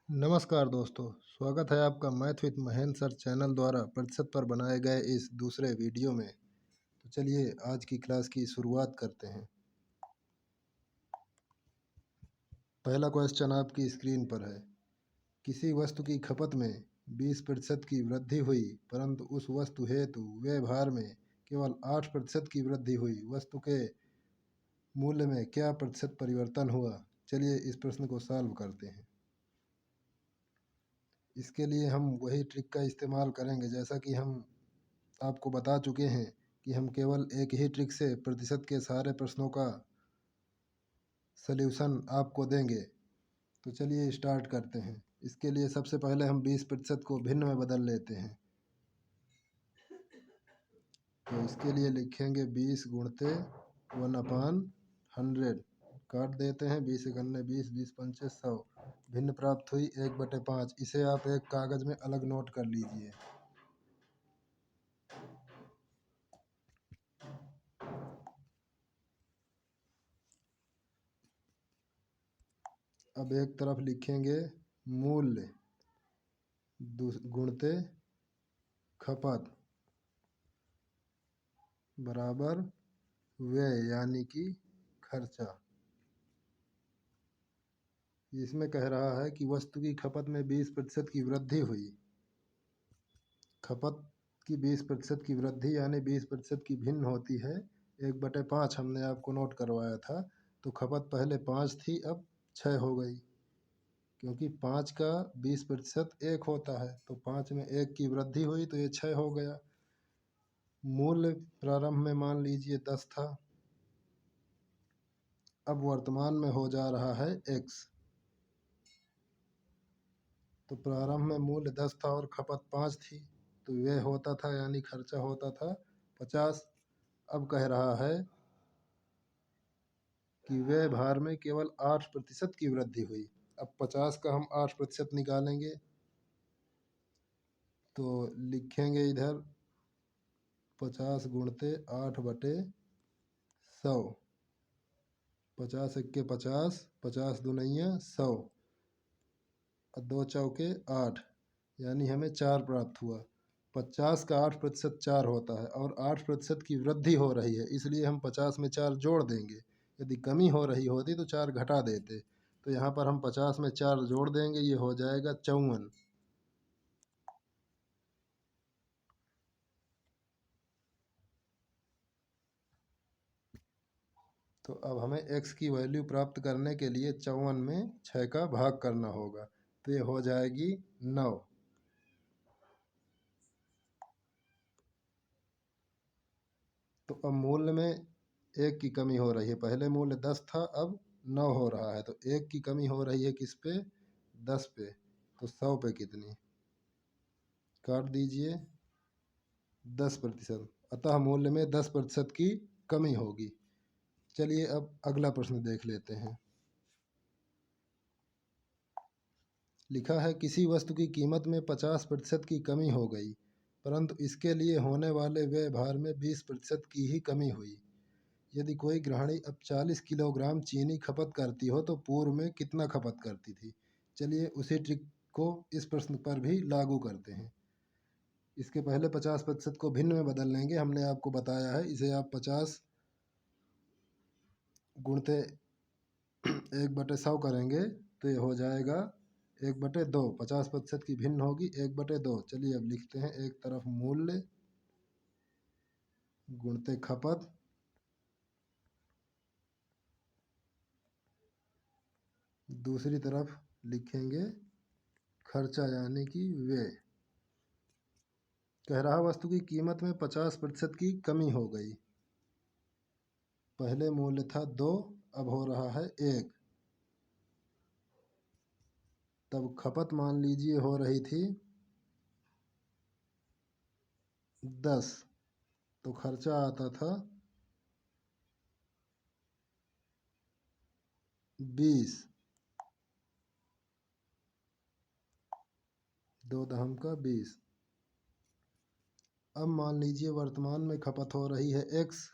नमस्कार दोस्तों, स्वागत है आपका math with Mahendra sir channel द्वारा प्रतिशत पर बनाए गए इस दूसरे वीडियो में। तो चलिए आज की क्लास की शुरुआत करते हैं। पहला क्वेश्चन आपकी स्क्रीन पर है। किसी वस्तु की खपत में 20% की वृद्धि हुई, परंतु उस वस्तु हेतु व्यय भार में केवल 8% की वृद्धि हुई। वस्तु के मूल्य में क्या प्रतिशत परिवर्तन हुआ? चलिए इस प्रश्न को सॉल्व करते हैं। इसके लिए हम वही ट्रिक का इस्तेमाल करेंगे जैसा कि हम आपको बता चुके हैं कि हम केवल एक ही ट्रिक से प्रतिशत के सारे प्रश्नों का सल्यूशन आपको देंगे। तो चलिए स्टार्ट करते हैं। इसके लिए सबसे पहले हम 20% को भिन्न में बदल लेते हैं। तो इसके लिए लिखेंगे 20 गुणते 1/100। काट देते हैं, 20 एकन्ने 20, 20 पंचे 100। भिन्न प्राप्त हुई 1/5। इसे आप एक कागज में अलग नोट कर लीजिए। अब एक तरफ लिखेंगे मूल्य गुणते खपत बराबर व्यय यानी कि खर्चा। इसमें कह रहा है कि वस्तु की खपत में 20% की वृद्धि हुई। खपत की 20% की वृद्धि यानी 20% की भिन्न होती है 1/5। हमने आपको नोट करवाया था। तो खपत पहले 5 थी, अब 6 हो गई, क्योंकि 5 का 20% 1 होता है। तो 5 में 1 की वृद्धि हुई तो ये 6 हो गया। मूल्य प्रारंभ में मान लीजिए 10 था, अब वर्तमान में हो जा रहा है x। तो प्रारंभ में मूल्य 10 था और खपत 5 थी, तो व्यय होता था यानी खर्चा होता था 50। अब कह रहा है कि व्यय भार में केवल 8% की वृद्धि हुई। अब 50 का हम 8% निकालेंगे तो लिखेंगे इधर 50 गुणते 8/100। 50 एक्के 50, 50 दूनिया 100 और 2 चौके 8, यानी हमें 4 प्राप्त हुआ। 50 का 8% 4 होता है और 8% की वृद्धि हो रही है, इसलिए हम 50 में 4 जोड़ देंगे। यदि कमी हो रही होती तो 4 घटा देते। तो यहाँ पर हम 50 में 4 जोड़ देंगे, ये हो जाएगा 54। तो अब हमें x की वैल्यू प्राप्त करने के लिए 54 में 6 का भाग करना होगा, तो ये हो जाएगी 9। तो अब मूल्य में 1 की कमी हो रही है। पहले मूल्य 10 था, अब 9 हो रहा है। तो 1 की कमी हो रही है किस पे? 10 पे। तो 100 पे कितनी? काट दीजिए 10%। अतः मूल्य में 10% की कमी होगी। चलिए अब अगला प्रश्न देख लेते हैं। लिखा है किसी वस्तु की कीमत में 50% की कमी हो गई, परंतु इसके लिए होने वाले व्यय भार में 20% की ही कमी हुई। यदि कोई गृहिणी अब 40 किलोग्राम चीनी खपत करती हो तो पूर्व में कितना खपत करती थी? चलिए उसी ट्रिक को इस प्रश्न पर भी लागू करते हैं। इसके पहले 50% को भिन्न में बदल लेंगे। हमने आपको बताया है, इसे आप 50 गुणते 1/100 करेंगे तो ये हो जाएगा 1/2। 50% की भिन्न होगी 1/2। चलिए अब लिखते हैं, एक तरफ मूल्य गुणते खपत, दूसरी तरफ लिखेंगे खर्चा यानी कि व्यय। कह रहा वस्तु की कीमत में 50% की कमी हो गई। पहले मूल्य था 2, अब हो रहा है 1। तब खपत मान लीजिए हो रही थी 10, तो खर्चा आता था 20। 2 दहम का 20। अब मान लीजिए वर्तमान में खपत हो रही है x,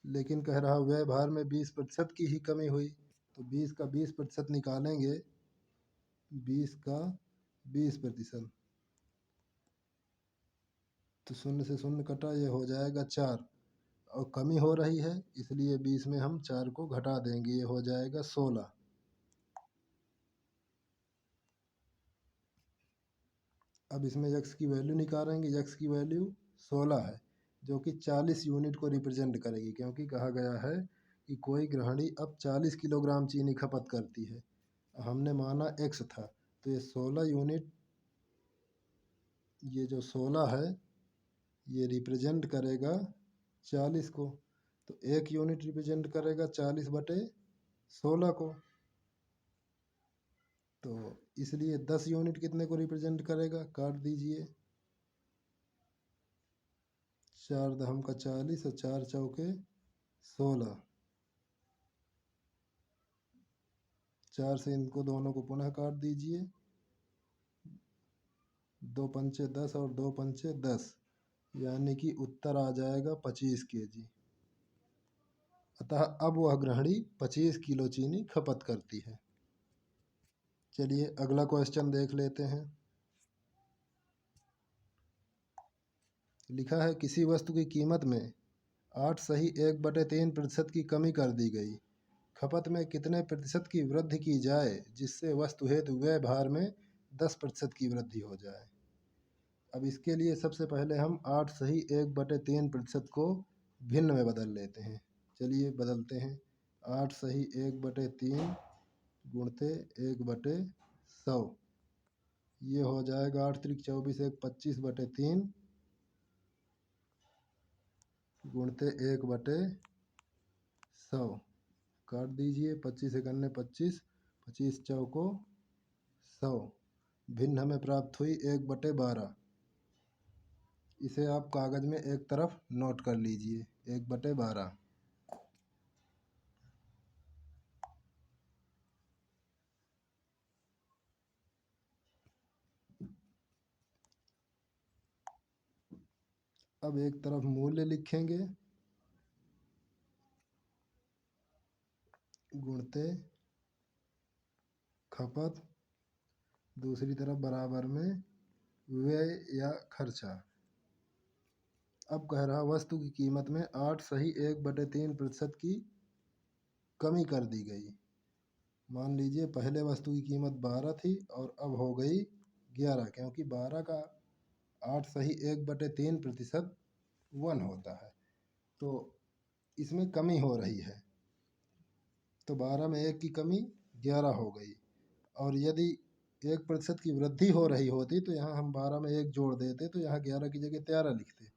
लेकिन कह रहा व्यय भार में 20% की ही कमी हुई। तो 20 का 20% निकालेंगे 20 का 20%, तो शून्य से शून्य कटा, ये हो जाएगा 4। और कमी हो रही है इसलिए 20 में हम 4 को घटा देंगे, ये हो जाएगा 16। अब इसमें x की वैल्यू निकालेंगे। x की वैल्यू 16 है, जो कि 40 यूनिट को रिप्रेजेंट करेगी, क्योंकि कहा गया है कि कोई गृहिणी अब 40 किलोग्राम चीनी खपत करती है। हमने माना x था, तो ये 16 यूनिट, ये जो 16 है ये रिप्रेजेंट करेगा 40 को। तो 1 यूनिट रिप्रेजेंट करेगा 40/16 को। तो इसलिए 10 यूनिट कितने को रिप्रेजेंट करेगा, काट दीजिए। 4 दहम का 40 और 4 चौके 16। 4 से इनको दोनों को पुनः काट दीजिए। 2 पंचे 10 और 2 पंचे 10, यानी कि उत्तर आ जाएगा 25 kg। अतः अब वह गृहिणी 25 किलो चीनी खपत करती है। चलिए अगला क्वेश्चन देख लेते हैं। लिखा है किसी वस्तु की कीमत में 8 = 1/3% की कमी कर दी गई। खपत में कितने प्रतिशत की वृद्धि की जाए जिससे वस्तु हेतु व्यय भार में 10% की वृद्धि हो जाए। अब इसके लिए सबसे पहले हम 8 = 1/3% को भिन्न में बदल लेते हैं। चलिए बदलते हैं। 8 = 1/3 गुणते 1/100, ये हो जाएगा 8 × 3 = 24, 1 25/3 गुणते 1/100, काट दीजिए। 25 × 1 = 25, 25 चौको 100, भिन्न हमें प्राप्त हुई 1/12। इसे आप कागज़ में एक तरफ नोट कर लीजिए, 1/12। अब एक तरफ मूल्य लिखेंगे, गुणते खपत, दूसरी तरफ बराबर में व्यय या खर्चा। अब कह रहा वस्तु की कीमत में 8 = 1/3% की कमी कर दी गई। मान लीजिए पहले वस्तु की कीमत 12 थी और अब हो गई 11, क्योंकि 12 का 8 = 1/3% 1 होता है। तो इसमें कमी हो रही है, तो 12 में 1 की कमी 11 हो गई। और यदि 1% की वृद्धि हो रही होती तो यहाँ हम 12 में 1 जोड़ देते, तो यहाँ 11 की जगह 13 लिखते।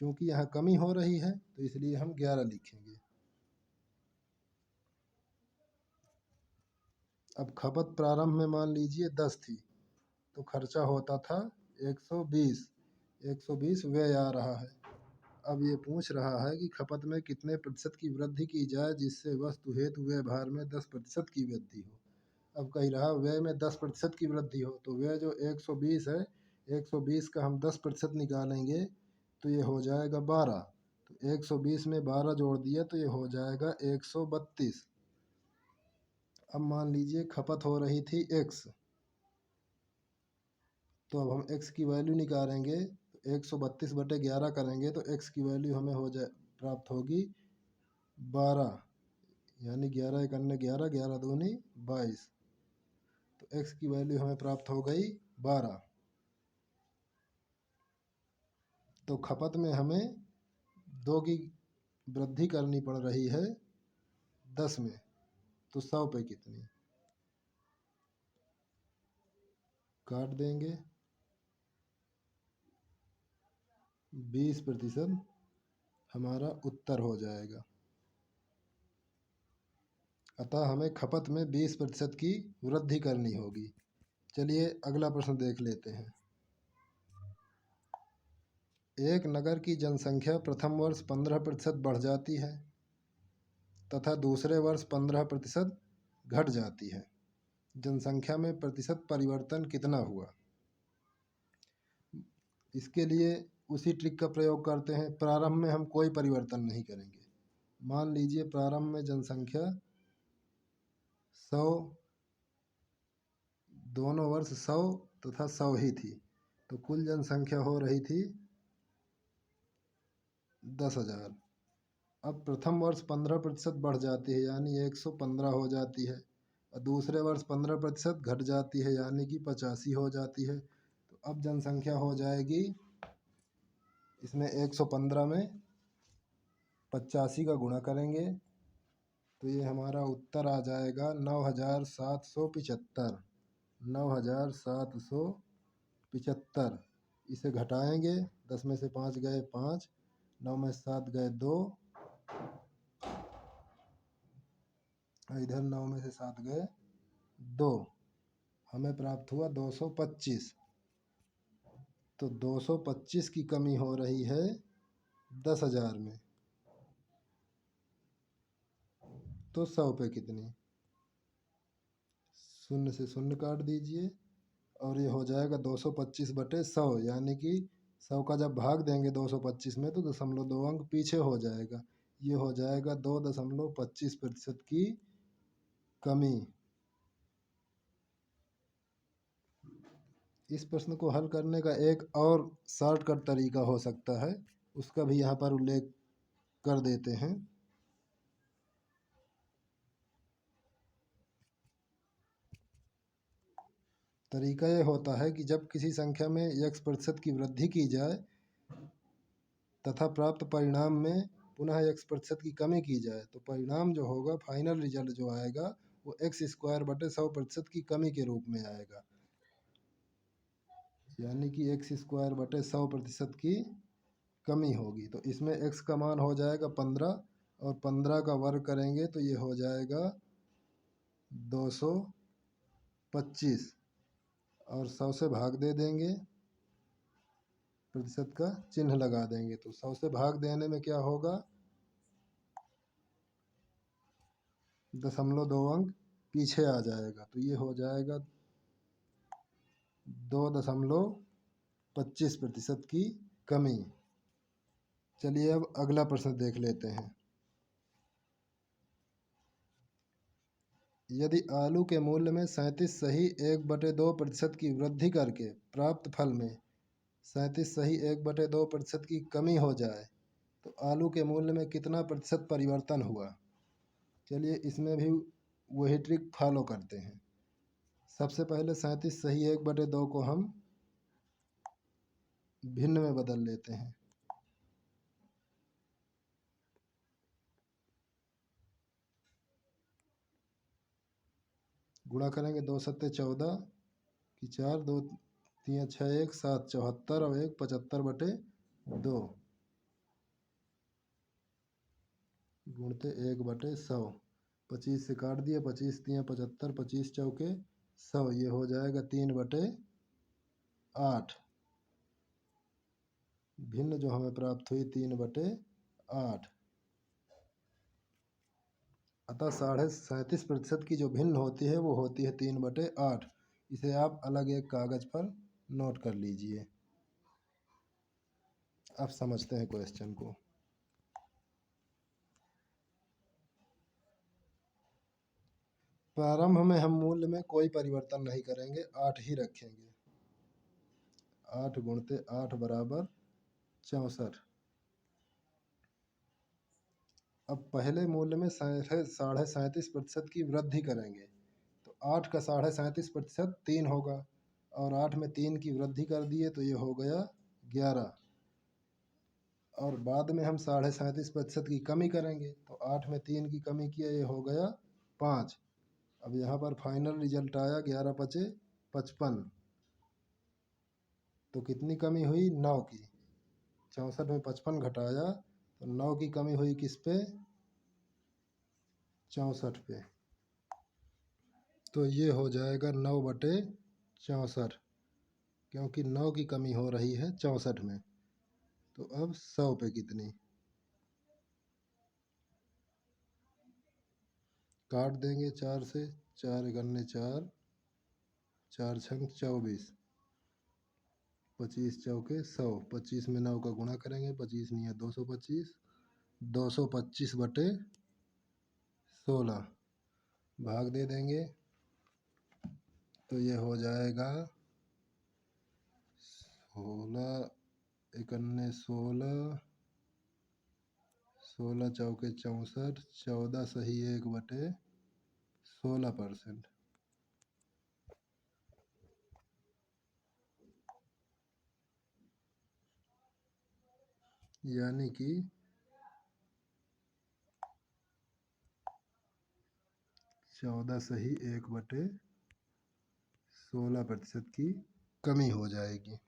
क्योंकि यहाँ कमी हो रही है तो इसलिए हम 11 लिखेंगे। अब खपत प्रारंभ में मान लीजिए 10 थी, तो खर्चा होता था 120, 120 व्यय आ रहा है। अब ये पूछ रहा है कि खपत में कितने प्रतिशत की वृद्धि की जाए जिससे वस्तु हेतु व्यय भार में 10% की वृद्धि हो। अब कह रहा व्यय में 10% की वृद्धि हो, तो व्यय जो 120 है, 120 का हम 10% निकालेंगे तो ये हो जाएगा 12। तो 120 में 12 जोड़ दिया तो ये हो जाएगा 132। अब मान लीजिए खपत हो रही थी x, तो अब हम x की वैल्यू निकालेंगे। 132/11 करेंगे तो x की वैल्यू हमें हो जाए प्राप्त होगी 12, यानी 11 × 1 = 11, 11 दूनी 22। तो x की वैल्यू हमें प्राप्त हो गई 12। तो खपत में हमें 2 की वृद्धि करनी पड़ रही है 10 में, तो 100 पे कितनी, काट देंगे। 20% हमारा उत्तर हो जाएगा। अतः हमें खपत में 20% की वृद्धि करनी होगी। चलिए अगला प्रश्न देख लेते हैं। एक नगर की जनसंख्या प्रथम वर्ष 15% बढ़ जाती है तथा दूसरे वर्ष 15% घट जाती है। जनसंख्या में प्रतिशत परिवर्तन कितना हुआ? इसके लिए उसी ट्रिक का प्रयोग करते हैं। प्रारंभ में हम कोई परिवर्तन नहीं करेंगे। मान लीजिए प्रारंभ में जनसंख्या 100 दोनों वर्ष 100 तथा 100 ही थी, तो कुल जनसंख्या हो रही थी 10,000। अब प्रथम वर्ष 15% बढ़ जाती है यानी 115 हो जाती है, और दूसरे वर्ष 15% घट जाती है यानी कि 85 हो जाती है। तो अब जनसंख्या हो जाएगी, इसमें 115 में 85 का गुणा करेंगे तो ये हमारा उत्तर आ जाएगा 9,775। 9,775। इसे घटाएंगे, 10 में से 5 गए 5, 9 में 7 गए 2, इधर 9 में से 7 गए 2, हमें प्राप्त हुआ 225। तो 225 की कमी हो रही है 10,000 में। तो 100 पे कितनी? शून्य से शून्य काट दीजिए और ये हो जाएगा 225/100, यानी कि 100 का जब भाग देंगे 225 में तो 0.2 अंक पीछे हो जाएगा। ये हो जाएगा 2.25% की कमी। इस प्रश्न को हल करने का एक और शॉर्टकट तरीका हो सकता है, उसका भी यहाँ पर उल्लेख कर देते हैं। तरीका ये होता है कि जब किसी संख्या में x% की वृद्धि की जाए तथा प्राप्त परिणाम में पुनः x% की कमी की जाए तो परिणाम जो होगा, फाइनल रिजल्ट जो आएगा वो x²/100% की कमी के रूप में आएगा, यानी कि x²/100% की कमी होगी। तो इसमें x का मान हो जाएगा 15 और 15 का वर्ग करेंगे तो ये हो जाएगा 225 और 100 से भाग दे देंगे, प्रतिशत का चिन्ह लगा देंगे। तो 100 से भाग देने में क्या होगा, 0.2 अंक पीछे आ जाएगा। तो ये हो जाएगा 2.25% की कमी। चलिए अब अगला प्रश्न देख लेते हैं। यदि आलू के मूल्य में 37.2% की वृद्धि करके प्राप्त फल में 37.2% की कमी हो जाए तो आलू के मूल्य में कितना प्रतिशत परिवर्तन हुआ। चलिए इसमें भी वही ट्रिक फॉलो करते हैं। सबसे पहले 37.1/2 को हम भिन्न में बदल लेते हैं। गुणा करेंगे, 2 सत्ते 14 की 4, 2 3 6 1 7 74 और 1 75/2 गुणते 1/100। 25 से काट दिया, 25 3 75, 25 चौके 100, ये हो जाएगा 3/8। भिन्न जो हमें प्राप्त हुई 3/8। अतः 37.5% की जो भिन्न होती है वो होती है 3/8। इसे आप अलग एक कागज पर नोट कर लीजिए। अब समझते हैं क्वेश्चन को। प्रारंभ में हम मूल्य में कोई परिवर्तन नहीं करेंगे, 8 ही रखेंगे। 8 गुणते 8 बराबर 64। अब पहले मूल्य में 37.5% की वृद्धि करेंगे तो 8 का 37.5% 3 होगा, और 8 में 3 की वृद्धि कर दिए तो ये हो गया 11। और बाद में हम 37.5% की कमी करेंगे तो 8 में 3 की कमी किया, ये हो गया 5। अब यहाँ पर फाइनल रिजल्ट आया 11 × 5 = 55। तो कितनी कमी हुई, 9 की। 64 में 55 घटाया तो 9 की कमी हुई किस पे, 64 पे। तो ये हो जाएगा 9/64, क्योंकि 9 की कमी हो रही है 64 में। तो अब 100 पे कितनी, काट देंगे 4 से, 4 × 4, 4 × 6 24, 25 चौके 100, 25 में 9 का गुणा करेंगे, 25 नहीं है 225, 225/16 भाग दे देंगे तो ये हो जाएगा 16 इकन्ने 16, 16 चौके 64, 14 सही 1/16%। यानी कि 14 सही 1/16% की कमी हो जाएगी।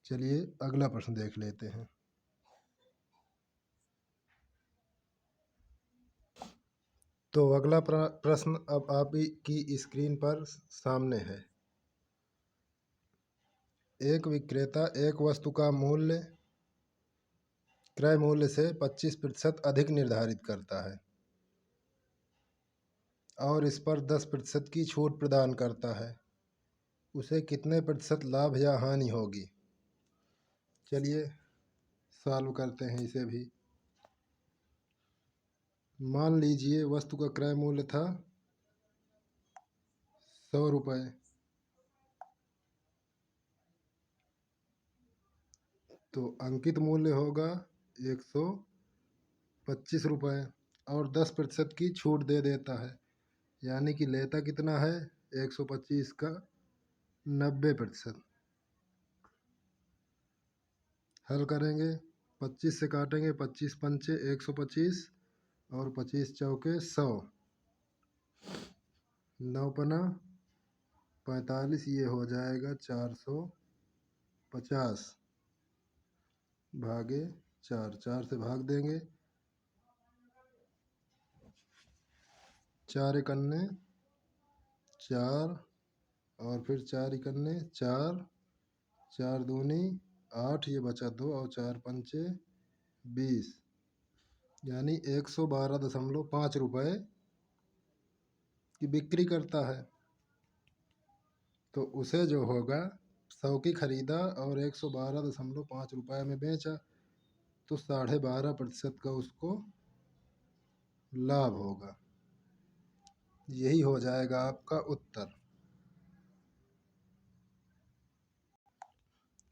चलिए अगला प्रश्न देख लेते हैं। तो अगला प्रश्न अब आपकी स्क्रीन पर सामने है। एक विक्रेता एक वस्तु का मूल्य क्रय मूल्य से 25% अधिक निर्धारित करता है और इस पर 10% की छूट प्रदान करता है। उसे कितने प्रतिशत लाभ या हानि होगी? चलिए सॉल्व करते हैं इसे भी। मान लीजिए वस्तु का क्रय मूल्य था 100 रुपये, तो अंकित मूल्य होगा 125 रुपये और 10% की छूट दे देता है। यानी कि लेता कितना है? 125 का 90%। हल करेंगे, 25 से काटेंगे, 25 पंचे 125 और 25 चौके 100, 9 पना 45, ये हो जाएगा 450 भागे 4, 4 से भाग देंगे, 4 इकन्ने 4 और फिर 4 इकन्ने 4, 4 दूनी 8, ये बचा 2 और 4 पंचे 20, यानी 112.5 रुपये की बिक्री करता है। तो उसे जो होगा 100 की खरीदा और 112.5 रुपये में बेचा, तो 12.5% का उसको लाभ होगा। यही हो जाएगा आपका उत्तर।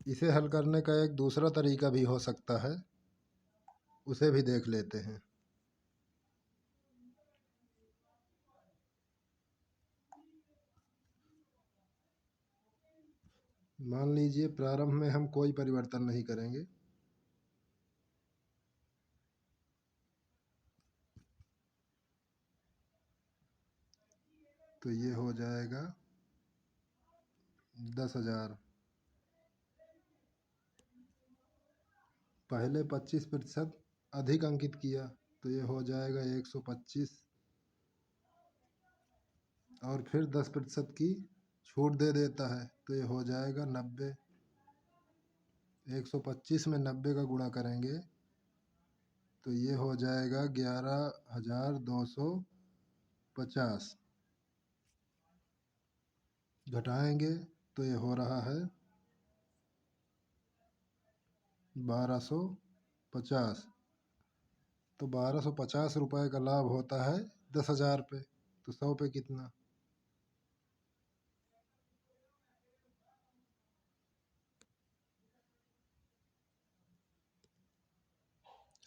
इसे हल करने का एक दूसरा तरीका भी हो सकता है, उसे भी देख लेते हैं। मान लीजिए प्रारंभ में हम कोई परिवर्तन नहीं करेंगे, तो ये हो जाएगा 10,000। पहले 25% अधिक अंकित किया, तो ये हो जाएगा 125 और फिर 10% की छूट दे देता है, तो ये हो जाएगा 90। 125 में 90 का गुणा करेंगे तो ये हो जाएगा 11,250। घटाएंगे तो ये हो रहा है 1250। तो 1250 रुपये का लाभ होता है 10,000 पे, तो 100 पे कितना?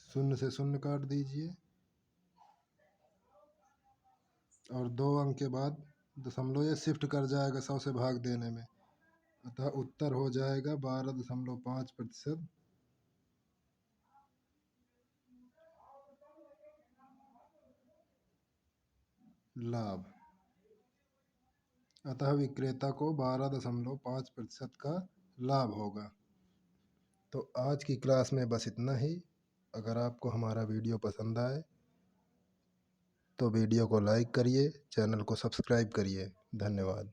शून्य से शून्य काट दीजिए और 2 अंक के बाद दशमलव ये शिफ्ट कर जाएगा 100 से भाग देने में, अतः उत्तर हो जाएगा 12.5% लाभ। अतः विक्रेता को 12.5% का लाभ होगा। तो आज की क्लास में बस इतना ही। अगर आपको हमारा वीडियो पसंद आए तो वीडियो को लाइक करिए, चैनल को सब्सक्राइब करिए। धन्यवाद।